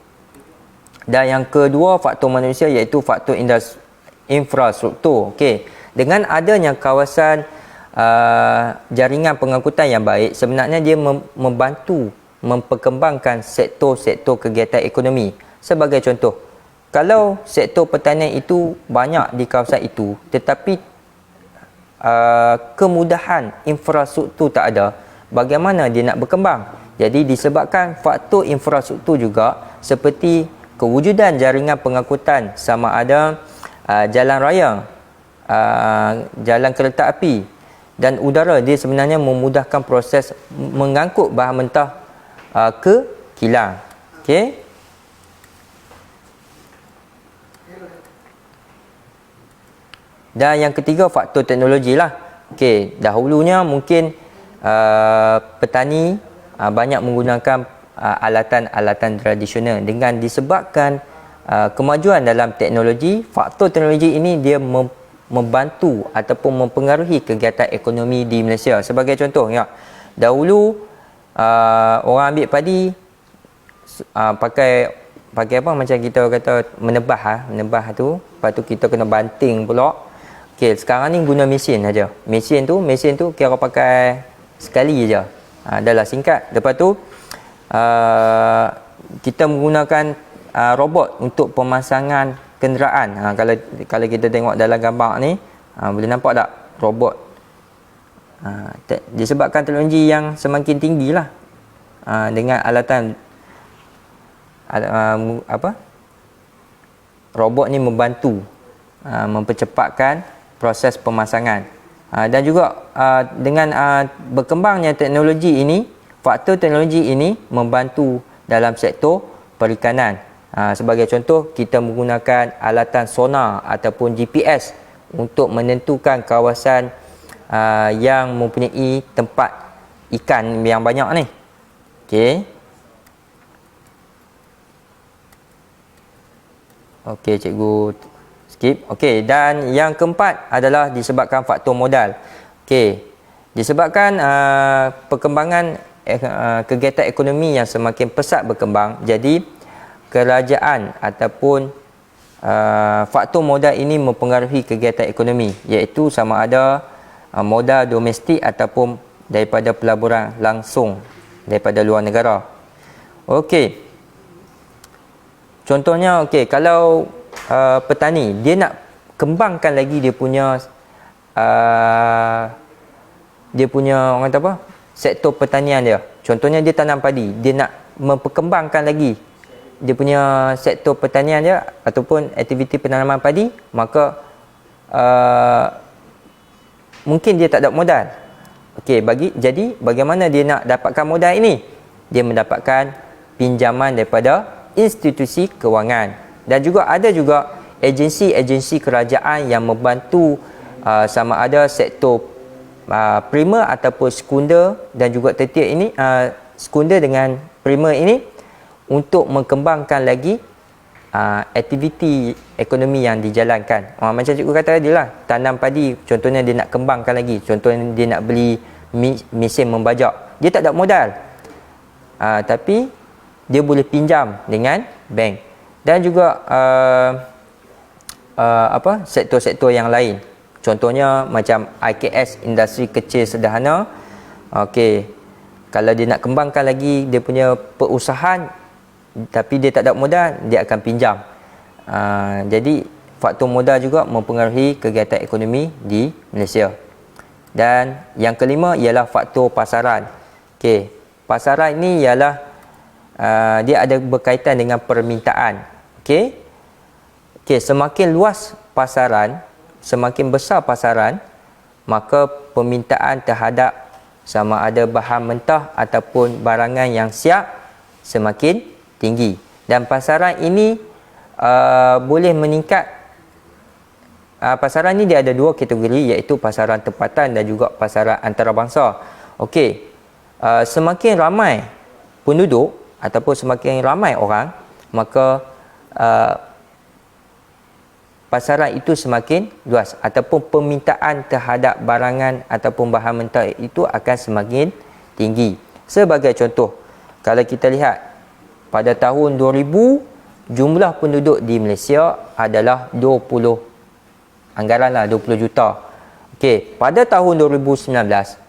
Dan yang kedua, faktor manusia, iaitu faktor infrastruktur. Okey. Dengan adanya kawasan jaringan pengangkutan yang baik, sebenarnya dia membantu memperkembangkan sektor-sektor kegiatan ekonomi. Sebagai contoh, kalau sektor pertanian itu banyak di kawasan itu, tetapi kemudahan infrastruktur tak ada, bagaimana dia nak berkembang? Jadi disebabkan faktor infrastruktur juga, seperti kewujudan jaringan pengangkutan, sama ada jalan raya, jalan kereta api dan udara, dia sebenarnya memudahkan proses mengangkut bahan mentah ke kilang. Okey. Dan yang ketiga, faktor teknologi lah. Okey, dahulunya mungkin petani banyak menggunakan alatan-alatan tradisional. Dengan disebabkan kemajuan dalam teknologi, faktor teknologi ini dia membantu ataupun mempengaruhi kegiatan ekonomi di Malaysia. Sebagai contoh, ya, dahulu orang ambil padi pakai apa, macam kita kata menebah tu, lepas tu kita kena banting pula. Okey, sekarang ni guna mesin saja. Mesin tu kira pakai sekali je. Adalah singkat. Lepas tu kita menggunakan robot untuk pemasangan kenderaan. Kalau kita tengok dalam gambar ni, boleh nampak tak robot? Disebabkan teknologi yang semakin tinggi lah, dengan alatan robot ni membantu mempercepatkan proses pemasangan. Dan juga dengan berkembangnya teknologi ini, faktor teknologi ini membantu dalam sektor perikanan. Sebagai contoh, kita menggunakan alatan sonar ataupun GPS untuk menentukan kawasan yang mempunyai tempat ikan yang banyak ni. Okey. Okey, cikgu skip. Okey, dan yang keempat adalah disebabkan faktor modal. Okey. Disebabkan perkembangan kegiatan ekonomi yang semakin pesat berkembang, jadi kerajaan ataupun faktor modal ini mempengaruhi kegiatan ekonomi, iaitu sama ada modal domestik ataupun daripada pelaburan langsung daripada luar negara. Okey. Contohnya, okey, kalau petani dia nak kembangkan lagi dia punya orang kata apa? Sektor pertanian dia. Contohnya dia tanam padi, dia nak memperkembangkan lagi dia punya sektor pertanian dia ataupun aktiviti penanaman padi, maka mungkin dia tak ada modal. Okey, jadi bagaimana dia nak dapatkan modal ini? Dia mendapatkan pinjaman daripada institusi kewangan, dan juga ada juga agensi-agensi kerajaan yang membantu sama ada sektor primer ataupun sekunder dan juga tertiar ini, sekunder dengan primer ini, untuk mengembangkan lagi aktiviti ekonomi yang dijalankan. Macam cikgu kata tadi lah, tanam padi contohnya dia nak kembangkan lagi, contohnya dia nak beli mesin membajak, dia tak ada modal, tapi dia boleh pinjam dengan bank. Dan juga sektor-sektor yang lain, contohnya macam IKS, industri kecil sederhana. Okey, kalau dia nak kembangkan lagi dia punya perusahaan tapi dia tak ada modal, dia akan pinjam. Jadi faktor modal juga mempengaruhi kegiatan ekonomi di Malaysia. Dan yang kelima ialah faktor pasaran. Okey, pasaran ini ialah dia ada berkaitan dengan permintaan. Okey, semakin luas pasaran, semakin besar pasaran, maka permintaan terhadap sama ada bahan mentah ataupun barangan yang siap semakin tinggi. Dan pasaran ini boleh meningkat. Pasaran ini dia ada dua kategori, iaitu pasaran tempatan dan juga pasaran antarabangsa. Okey, semakin ramai penduduk ataupun semakin ramai orang, maka pasaran itu semakin luas, ataupun permintaan terhadap barangan ataupun bahan mentah itu akan semakin tinggi. Sebagai contoh, kalau kita lihat pada tahun 2000, jumlah penduduk di Malaysia adalah 20 juta. Okey, pada tahun 2019,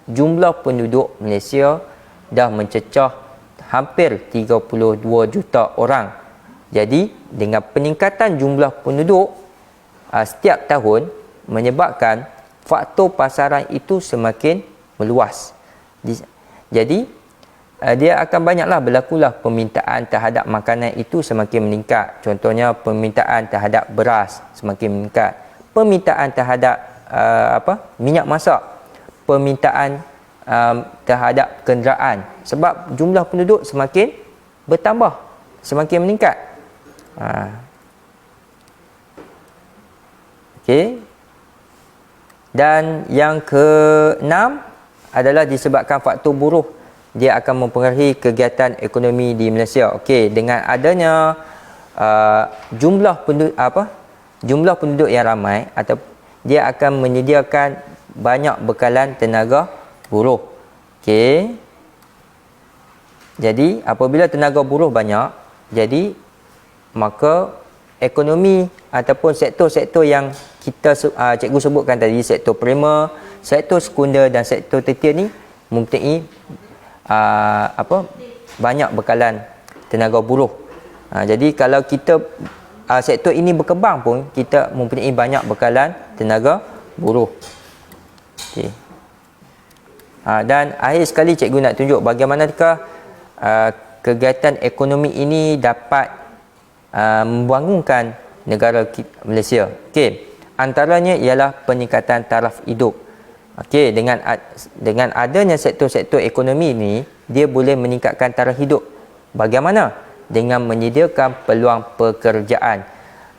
jumlah penduduk Malaysia dah mencecah hampir 32 juta orang. Jadi dengan peningkatan jumlah penduduk setiap tahun menyebabkan faktor pasaran itu semakin meluas. Jadi dia akan banyaklah berlakulah permintaan terhadap makanan itu semakin meningkat. Contohnya permintaan terhadap beras semakin meningkat, permintaan terhadap minyak masak, permintaan terhadap kenderaan, sebab jumlah penduduk semakin bertambah, semakin meningkat. Okey. Dan yang keenam adalah disebabkan faktor buruh, dia akan mempengaruhi kegiatan ekonomi di Malaysia. Okey, dengan adanya jumlah penduduk yang ramai, atau dia akan menyediakan banyak bekalan tenaga buruh. Okey. Jadi apabila tenaga buruh banyak, jadi maka ekonomi ataupun sektor-sektor yang kita cikgu sebutkan tadi, sektor primer, sektor sekunder dan sektor tertiar ni mempunyai banyak bekalan tenaga buruh. Jadi kalau kita sektor ini berkembang pun, kita mempunyai banyak bekalan tenaga buruh. Okey. Dan akhir sekali cikgu nak tunjuk bagaimanakah kegiatan ekonomi ini dapat membangunkan negara Malaysia. Okey, antaranya ialah peningkatan taraf hidup. Okey, dengan adanya sektor-sektor ekonomi ini, dia boleh meningkatkan taraf hidup. Bagaimana? Dengan menyediakan peluang pekerjaan.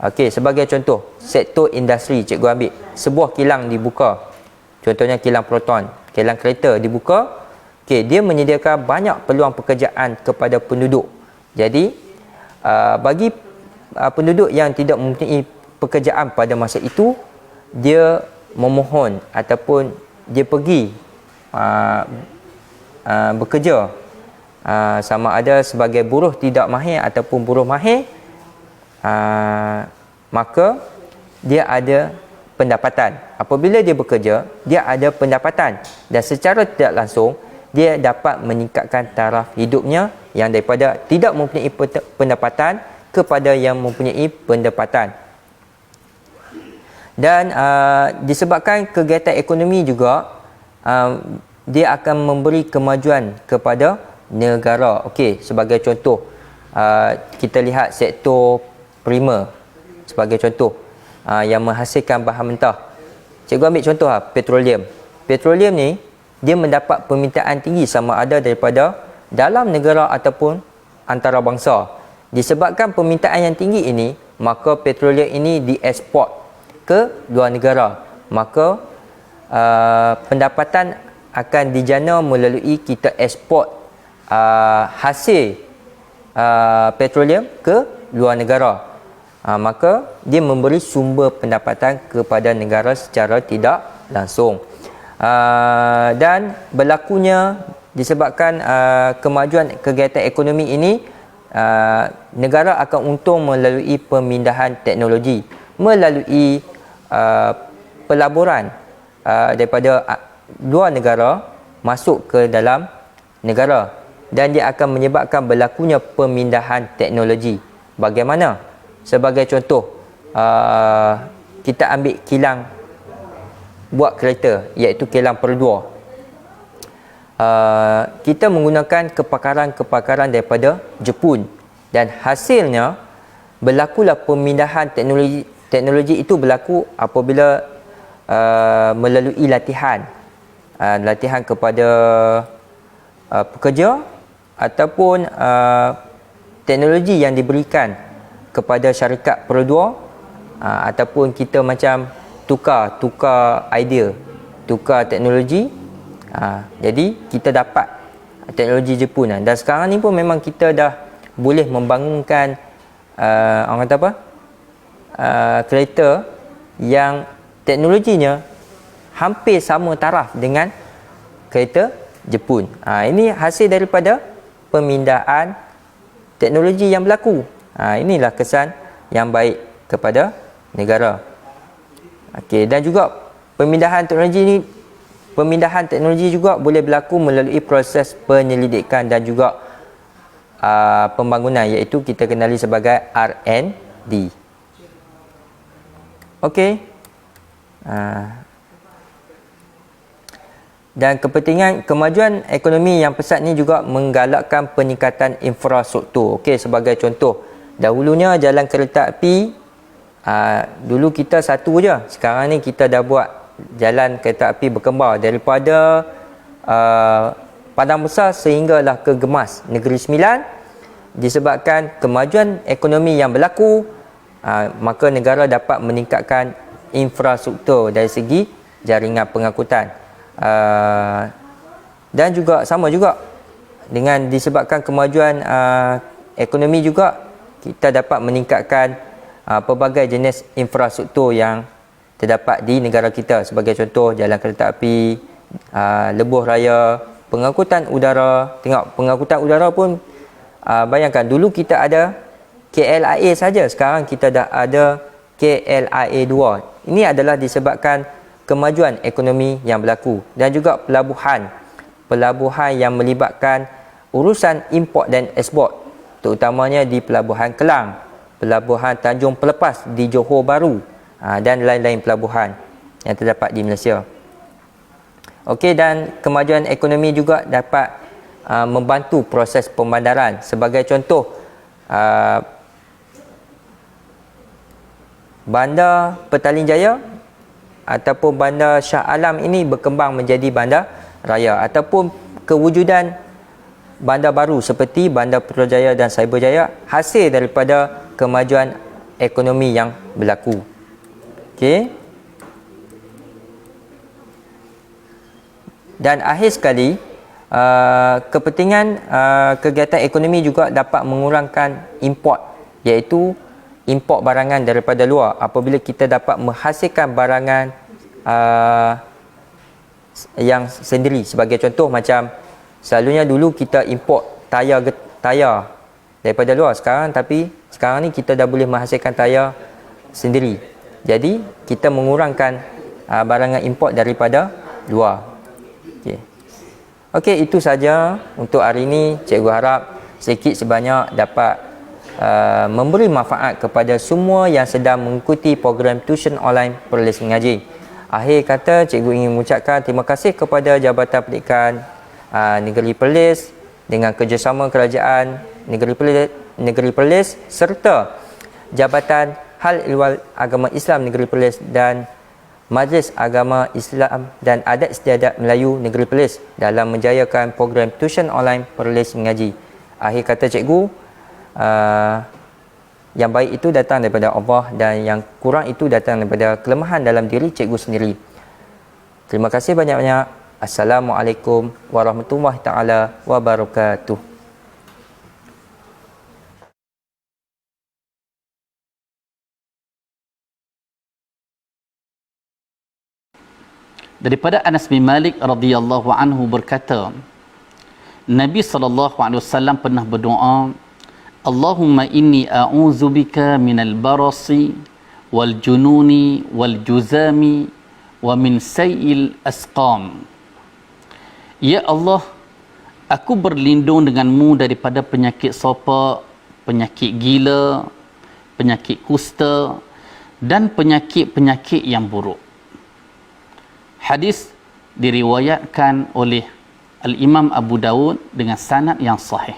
Okey, sebagai contoh, sektor industri cikgu ambil. Sebuah kilang dibuka. Contohnya kilang proton, kilang kereta dibuka, Okey, dia menyediakan banyak peluang pekerjaan kepada penduduk. Jadi bagi penduduk yang tidak mempunyai pekerjaan pada masa itu, dia memohon ataupun dia pergi bekerja, sama ada sebagai buruh tidak mahir ataupun buruh mahir, maka dia ada pendapatan. Apabila dia bekerja, dia ada pendapatan, dan secara tidak langsung dia dapat meningkatkan taraf hidupnya yang daripada tidak mempunyai pendapatan kepada yang mempunyai pendapatan. Dan disebabkan kegiatan ekonomi juga, dia akan memberi kemajuan kepada negara. Okey, sebagai contoh, kita lihat sektor primer sebagai contoh, yang menghasilkan bahan mentah. Cikgu ambil contoh petroleum. Petroleum ni dia mendapat permintaan tinggi sama ada daripada dalam negara ataupun antarabangsa. Disebabkan permintaan yang tinggi ini, maka petroleum ini dieksport ke luar negara. Maka pendapatan akan dijana melalui kita ekspor hasil petroleum ke luar negara. Maka dia memberi sumber pendapatan kepada negara secara tidak langsung. Dan berlakunya disebabkan kemajuan kegiatan ekonomi ini, negara akan untung melalui pemindahan teknologi, melalui pelaburan daripada luar negara masuk ke dalam negara, dan dia akan menyebabkan berlakunya pemindahan teknologi. Bagaimana? Sebagai contoh, kita ambil kilang buat kereta, iaitu kilang Perdua. Kita menggunakan kepakaran-kepakaran daripada Jepun, dan hasilnya berlakulah pemindahan teknologi itu berlaku apabila melalui latihan kepada pekerja ataupun teknologi yang diberikan kepada syarikat Perdua, ataupun kita macam tukar idea, tukar teknologi. Jadi kita dapat teknologi Jepun, dan sekarang ni pun memang kita dah boleh membangunkan orang kata apa, kereta yang teknologinya hampir sama taraf dengan kereta Jepun. Ini hasil daripada pemindahan teknologi yang berlaku. Inilah kesan yang baik kepada negara. Okey, dan juga pemindahan teknologi juga boleh berlaku melalui proses penyelidikan dan juga pembangunan, iaitu kita kenali sebagai R&D. Okey. Dan kepentingan kemajuan ekonomi yang pesat ni juga menggalakkan peningkatan infrastruktur. Okey, sebagai contoh, dahulunya jalan kereta api, dulu kita satu je. Sekarang ni kita dah buat jalan kereta api berkembar daripada Padang Besar sehinggalah ke Gemas, Negeri Sembilan. Disebabkan kemajuan ekonomi yang berlaku, maka negara dapat meningkatkan infrastruktur dari segi jaringan pengangkutan. Dan juga sama juga dengan disebabkan kemajuan ekonomi juga, kita dapat meningkatkan pelbagai jenis infrastruktur yang terdapat di negara kita. Sebagai contoh, jalan kereta api, lebuh raya, pengangkutan udara. Tengok, pengangkutan udara pun bayangkan, dulu kita ada KLIA saja, sekarang kita dah ada KLIA 2. Ini adalah disebabkan kemajuan ekonomi yang berlaku. Dan juga pelabuhan yang melibatkan urusan import dan ekspor, terutamanya di Pelabuhan Kelang, Pelabuhan Tanjung Pelepas di Johor Bahru, dan lain-lain pelabuhan yang terdapat di Malaysia. Okey, dan kemajuan ekonomi juga dapat membantu proses pembandaran. Sebagai contoh, Bandar Petaling Jaya ataupun Bandar Shah Alam ini berkembang menjadi bandar raya, ataupun kewujudan bandar baru seperti Bandar Putrajaya dan Cyberjaya hasil daripada kemajuan ekonomi yang berlaku. Okey. Dan akhir sekali, kepentingan kegiatan ekonomi juga dapat mengurangkan import, iaitu import barangan daripada luar. Apabila kita dapat menghasilkan barangan yang sendiri, sebagai contoh macam selalunya dulu kita import tayar daripada luar, sekarang ni kita dah boleh menghasilkan tayar sendiri. Jadi kita mengurangkan barangan import daripada luar. Okey, itu saja untuk hari ini. Cikgu harap sedikit sebanyak dapat memberi manfaat kepada semua yang sedang mengikuti program tuition online Perlis Mengaji. Akhir kata, cikgu ingin mengucapkan terima kasih kepada Jabatan Pendidikan Negeri Perlis dengan kerjasama Kerajaan Negeri Perlis serta Jabatan Hal Ehwal Agama Islam Negeri Perlis dan Majlis Agama Islam dan Adat Istiadat Melayu Negeri Perlis dalam menjayakan program tuition online Perlis Mengaji. Akhir kata cikgu, yang baik itu datang daripada Allah dan yang kurang itu datang daripada kelemahan dalam diri cikgu sendiri. Terima kasih banyak-banyak. Assalamualaikum warahmatullahi taala wabarakatuh. Daripada Anas bin Malik radhiyallahu anhu berkata, Nabi SAW pernah berdoa, Allahumma inni a'udzubika minal barasi wal jununi wal juzami wa min sayil asqam. Ya Allah, aku berlindung denganmu daripada penyakit sopak, penyakit gila, penyakit kusta dan penyakit-penyakit yang buruk. Hadis diriwayatkan oleh Al-Imam Abu Dawud dengan sanad yang sahih.